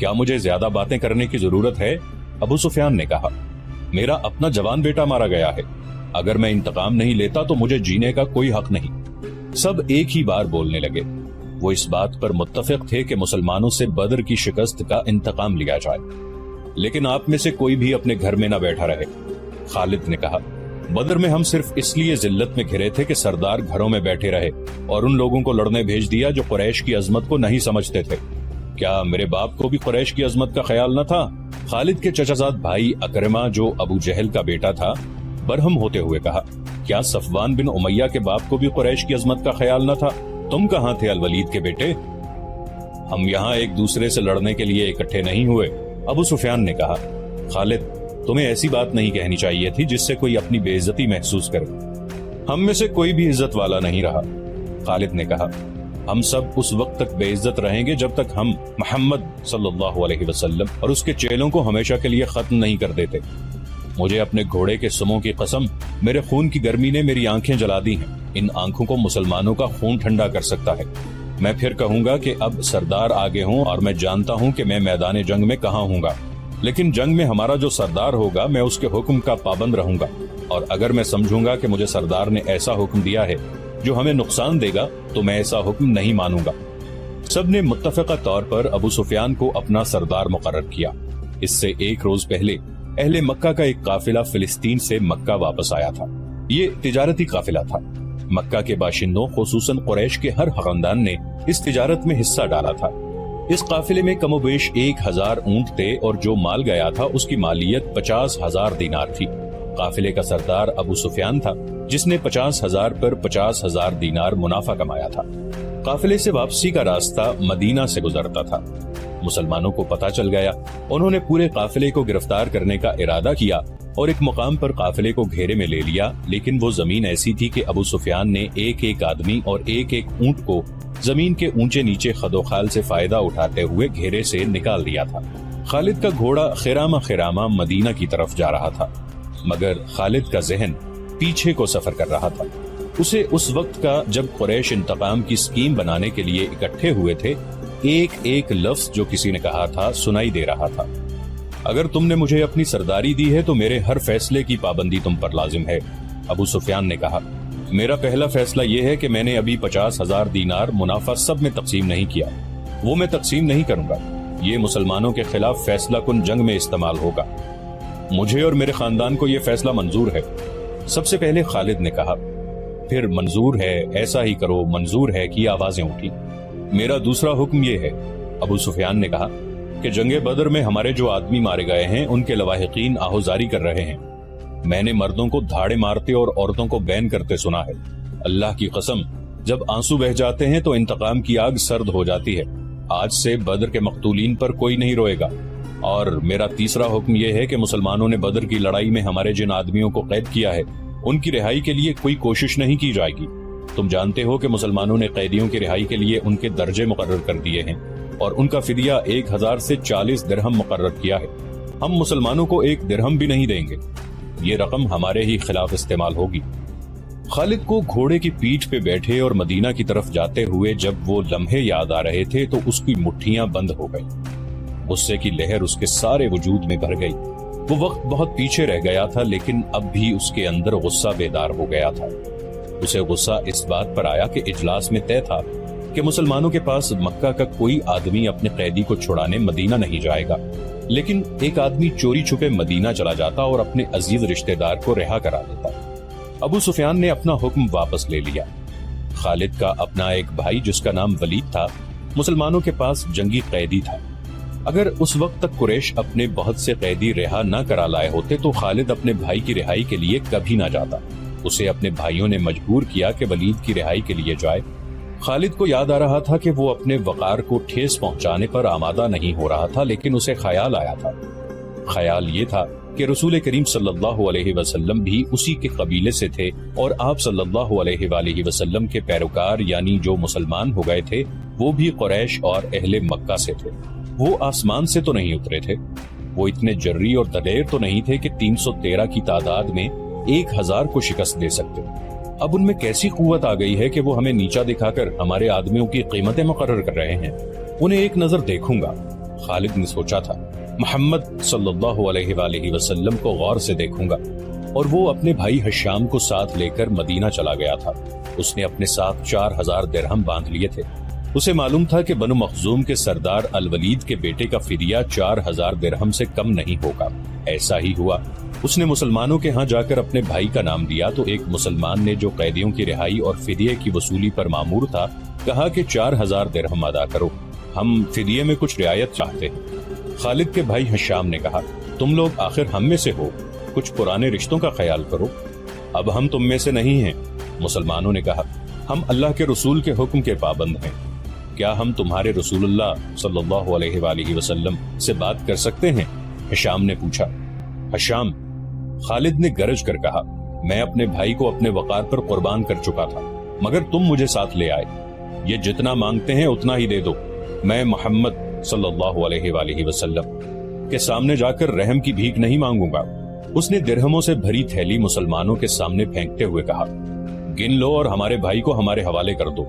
क्या मुझे ज्यादा बातें करने की जरूरत है? अबू सुफियान ने कहा, मेरा अपना जवान बेटा मारा गया है, अगर मैं इंतकाम नहीं लेता तो मुझे जीने का कोई हक नहीं। सब एक ही बार बोलने लगे। वो इस बात पर मुत्तफिक थे कि मुसलमानों से बदर की शिकस्त का इंतकाम लिया जाए, लेकिन आप में से कोई भी अपने घर में न बैठा रहे। खालिद ने कहा, बदर में हम सिर्फ इसलिए जिल्लत में घिरे थे कि सरदार घरों में बैठे रहे और उन लोगों को लड़ने भेज दिया जो कुरैश की अजमत को नहीं समझते थे। क्या मेरे बाप को भी कुरैश की अजमत का ख्याल न था? खालिद के चचाजाद भाई अकरमा, जो अबू जहल का बेटा था, बरहम होते हुए कहा, क्या सफवान बिन उमैया के बाप को भी कुरैश की अजमत का ख्याल न था? तुम कहाँ थे अल-वलीद के बेटे? हम यहाँ एक दूसरे से लड़ने के लिए इकट्ठे नहीं हुए। अबू सुफियान ने कहा, खालिद, तुम्हें ऐसी बात नहीं कहनी चाहिए थी जिससे कोई अपनी बेइज्जती महसूस करे। हम में से कोई भी इज्जत वाला नहीं रहा। खालिद ने कहा, हम सब उस वक्त तक बेइज्जत रहेंगे जब तक हम मोहम्मद सल्लल्लाहु अलैहि वसल्लम और उसके चेलों को हमेशा के लिए खत्म नहीं कर देते। मुझे अपने घोड़े के सुमों की कसम, मेरे खून की गर्मी ने मेरी आंखें जला दी हैं। इन आंखों को मुसलमानों का खून ठंडा कर सकता है। मैं फिर कहूंगा कि अब सरदार आगे हों, और मैं जानता हूं कि मैं मैदान जंग में कहाँ हूंगा, लेकिन जंग में हमारा जो सरदार होगा मैं उसके हुक्म का पाबंद रहूंगा, और अगर मैं समझूंगा कि मुझे सरदार ने ऐसा हुक्म दिया है जो हमें नुकसान देगा तो मैं ऐसा हुक्म नहीं मानूंगा। सबने मुत्तफिका तौर पर अबू सुफियान को अपना सरदार मुकर्रर किया। इससे एक रोज पहले अहले मक्का का एक काफिला फिलिस्तीन से मक्का वापस आया था। ये तिजारती काफिला था। मक्का के बाशिंदों, खुसूसन कुरैश के हर खानदान ने इस तिजारत में हिस्सा डाला था। इस काफिले में कमोबेश 1000 ऊंट थे और जो माल गया था उसकी मालियत 50,000 दीनार थी। काफिले का सरदार अबू सुफियान था, जिसने 50,000 पर 50,000 दीनार मुनाफा कमाया था। काफिले से वापसी का रास्ता मदीना से गुजरता था। मुसलमानों को पता चल गया। उन्होंने पूरे काफिले को गिरफ्तार करने का इरादा किया और एक मुकाम पर काफिले को घेरे में ले लिया, लेकिन वो जमीन ऐसी थी कि अबू सुफियान ने एक एक आदमी और एक एक ऊंट को जमीन के ऊंचे नीचे खदोखाल से फायदा उठाते हुए घेरे से निकाल दिया था। खालिद का घोड़ा खिरामा खिरामा मदीना की तरफ जा रहा था, मगर खालिद का जहन पीछे को सफर कर रहा था। उसे उस वक्त का जब कुरैश इंतकाम की स्कीम बनाने के लिए इकट्ठे हुए थे, एक एक लफ्ज जो किसी ने कहा था सुनाई दे रहा था। अगर तुमने मुझे अपनी सरदारी दी है तो मेरे हर फैसले की पाबंदी तुम पर लाजिम है। अबू सुफियान ने कहा, मेरा पहला फैसला यह है कि मैंने अभी 50,000 दीनार मुनाफा सब में तकसीम नहीं किया। वो मैं तकसीम नहीं करूंगा। ये मुसलमानों के खिलाफ फैसला कुन जंग में इस्तेमाल होगा। मुझे और मेरे खानदान को यह फैसला मंजूर है। सबसे पहले खालिद ने कहा, फिर मंजूर है, ऐसा ही करो, मंजूर है की आवाजें उठी। मेरा दूसरा हुक्म यह है, अबू सुफियान ने कहा, कि जंगे बदर में हमारे जो आदमी मारे गए हैं उनके लवाहिकीन आहुजारी कर रहे हैं। मैंने मर्दों को धाड़े मारते और औरतों को बैन करते सुना है। अल्लाह की कसम, जब आंसू बह जाते हैं तो इंतकाम की आग सर्द हो जाती है। आज से बदर के मकतूलीन पर कोई नहीं रोएगा। और मेरा तीसरा हुक्म यह है कि मुसलमानों ने बदर की लड़ाई में हमारे जिन आदमियों को कैद किया है उनकी रिहाई के लिए कोई कोशिश नहीं की जाएगी। तुम जानते हो कि मुसलमानों ने कैदियों की रिहाई के लिए उनके दर्जे मुकर्रर कर दिए हैं और उनका फिदिया 1000 से 40 दिरहम मुकर्रर किया है। हम मुसलमानों को 1 दिरहम भी नहीं देंगे। ये रकम हमारे ही खिलाफ इस्तेमाल होगी। खालिद को घोड़े की पीठ पे बैठे और मदीना की तरफ जाते हुए जब वो लम्हे याद आ रहे थे तो उसकी मुट्ठियां बंद हो गई। गुस्से की लहर उसके सारे वजूद में भर गई। वो वक्त बहुत पीछे रह गया था, लेकिन अब भी उसके अंदर गुस्सा बेदार हो गया था। उसे गुस्सा इस बात पर आया कि इजलास में तय था कि मुसलमानों के पास मक्का का कोई आदमी अपने कैदी को छुड़ाने मदीना नहीं जाएगा, लेकिन एक आदमी चोरी छुपे मदीना चला जाता और अपने अजीज रिश्तेदार को रिहा करा देता। अबू सुफियान ने अपना हुक्म वापस ले लिया। खालिद का अपना एक भाई जिसका नाम वलीद था, मुसलमानों के पास जंगी कैदी था। अगर उस वक्त तक कुरैश अपने बहुत से कैदी रिहा न करा लाए होते तो खालिद अपने भाई की रिहाई के लिए कभी न जाता। उसे अपने भाइयों ने मजबूर किया कि वलीद की रिहाई के लिए जाए। खालिद को याद आ रहा था कि वो अपने वकार को ठेस पहुंचाने पर आमादा नहीं हो रहा था, लेकिन उसे ख्याल आया था। ख्याल ये था कि रसूल करीम सल्लल्लाहु अलैहि वसल्लम भी उसी के कबीले से थे और आप सल्लल्लाहु अलैहि वसल्लम के पैरोकार यानी जो मुसलमान हो गए थे वो भी कुरैश और अहले मक्का से थे। वो आसमान से तो नहीं उतरे थे। वो इतने जर्री और दलेर तो नहीं थे कि 313 की तादाद में 1000 को शिकस्त दे सकते। अब उनमें कैसी कुव्वत आ गई है कि वो हमें नीचा दिखाकर हमारे आदमियों की कीमतें मुकर्रर कर रहे हैं। उन्हें एक नजर देखूंगा। खालिद ने सोचा था, मोहम्मद सल्लल्लाहु अलैहि वआलिहि वसल्लम को गौर से देखूंगा, और वो अपने भाई हशाम को साथ लेकर मदीना चला गया था। उसने अपने साथ 4000 दिरहम बांध लिए थे। उसे मालूम था कि बनु मखजूम के सरदार अल वलीद के बेटे का फिदिया 4000 दिरहम से कम नहीं होगा। ऐसा ही हुआ। उसने मुसलमानों के यहाँ जाकर अपने भाई का नाम दिया तो एक मुसलमान ने, जो कैदियों की रिहाई और फिदिये की वसूली पर मामूर था, कहा कि 4000 दिरहम अदा करो, हम फिदिये में कुछ रियायत चाहते हैं। खालिद के भाई हशाम ने कहा, तुम लोग आखिर हम में से हो, कुछ पुराने रिश्तों का ख्याल करो, अब हम तुम में से नहीं हैं। मुसलमानों ने कहा, हम अल्लाह के रसूल के हुक्म के पाबंद हैं, क्या हम तुम्हारे रसूलुल्लाह सल्लल्लाहु अलैहि वसल्लम से बात कर सकते हैं? हशाम ने पूछा। हशाम, खालिद ने गरज कर कहा, मैं अपने भाई को अपने वकार पर कुर्बान कर चुका था, मगर तुम मुझे साथ ले आए, ये जितना मांगते हैं उतना ही दे दो। मैं मोहम्मद सल्लल्लाहु अलैहि वसल्लम के सामने जाकर रहम की भीख नहीं मांगूंगा। उसने दिरहमों से भरी थैली मुसलमानों के सामने फेंकते हुए कहा, गिन लो और हमारे भाई को हमारे हवाले कर दो।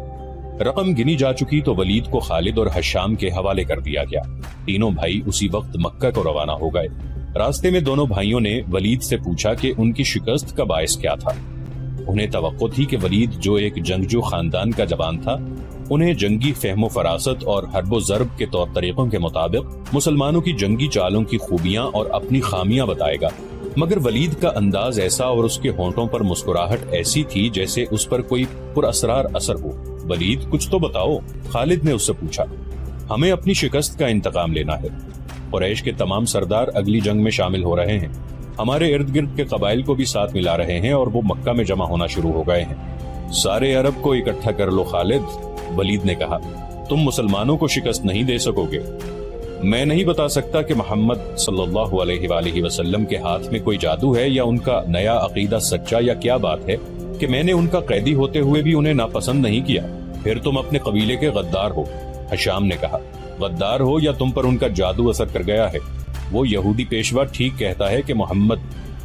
रकम गिनी जा चुकी तो वलीद को खालिद और हशाम के हवाले कर दिया गया। तीनों भाई उसी वक्त मक्का को रवाना हो गए। रास्ते में दोनों भाइयों ने वलीद से पूछा कि उनकी शिकस्त का बायस क्या था। उन्हें तवक्को थी कि वलीद, जो एक जंगजू खानदान का जवान था, उन्हें जंगी फहमो फरासत और हर्बो ज़र्ब के तौर तरीकों के मुताबिक मुसलमानों की जंगी चालों की खूबियां और अपनी खामियां बताएगा। मगर वलीद का अंदाज ऐसा और उसके होंठों पर मुस्कुराहट ऐसी थी जैसे उस पर कोई पुरअसरार असर हो। वलीद, कुछ तो बताओ, खालिद ने उससे पूछा। हमें अपनी शिकस्त का इंतकाम लेना है। कुरैश के तमाम सरदार अगली जंग में शामिल हो रहे हैं। हमारे इर्द गिर्द के कबाइल को भी साथ मिला रहे हैं और वो मक्का में जमा होना शुरू हो गए हैं। सारे अरब को इकट्ठा कर लो खालिद, वलीद ने कहा। तुम मुसलमानों को शिकस्त नहीं दे सकोगे। मैं नहीं बता सकता कि मोहम्मद सल्लल्लाहु अलैहि वसल्लम के हाथ में कोई जादू है या उनका नया अकीदा सच्चा, या क्या बात है कि मैंने उनका कैदी होते हुए भी उन्हें नापसंद नहीं किया। फिर तुम अपने कबीले के गद्दार हो, हशाम ने कहा। गद्दार हो या तुम पर उनका जादू असर कर गया है। वो यहूदी पेशवा ठीक कहता है कि मोहम्मद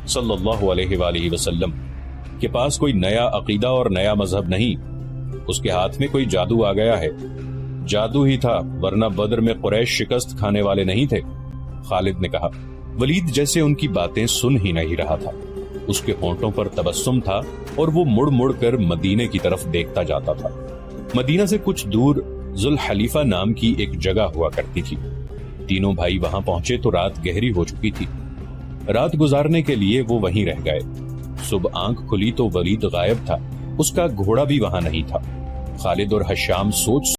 सल्लल्लाहु अलैहि वसल्लम के पास कोई नया अकीदा और नया मजहब नहीं, उसके हाथ में कोई जादू आ गया है। जादू ही था, वरना बदर में कुरैश शिकस्त खाने वाले नहीं थे, खालिद ने कहा। वलीद जैसे उनकी बातें सुन ही नहीं रहा था। उसके होंठों पर तबस्सुम था और वो मुड़ मुड़ कर मदीने की तरफ देखता जाता था। मदीना से कुछ दूर जुल हलीफा नाम की एक जगह हुआ करती थी। तीनों भाई वहां पहुंचे तो रात गहरी हो चुकी थी। रात गुजारने के लिए वो वहीं रह गए। सुबह आंख खुली तो वलीद गायब था, उसका घोड़ा भी वहां नहीं था। खालिद और हशाम सोच